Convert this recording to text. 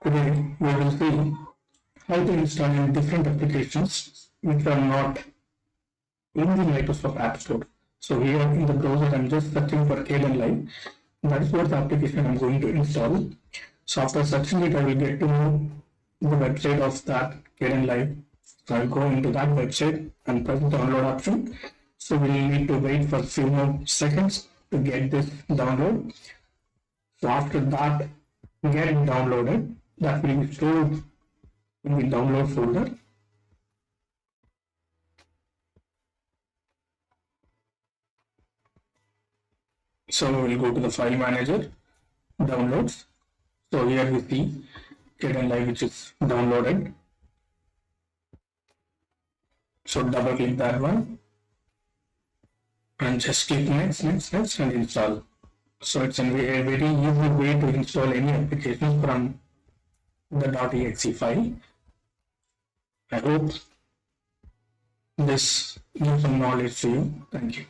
Today we will see how to install in different applications which are not in the Microsoft App Store. So here in the browser I'm just searching for Kdenlive. That is what the application I'm going to install. So after searching it, I will get to know the website of that Kdenlive. So I'll go into that website and press the download option. So we'll need to wait for a few more seconds to get this download. So after that get downloaded, that will be stored in the download folder. So we'll go to the file manager, downloads. So here we see Kdenlive which is downloaded. So double click that one and just click next and install. So it's a very easy way to install any application from the .exe file. I hope this gives some knowledge to you. Thank you.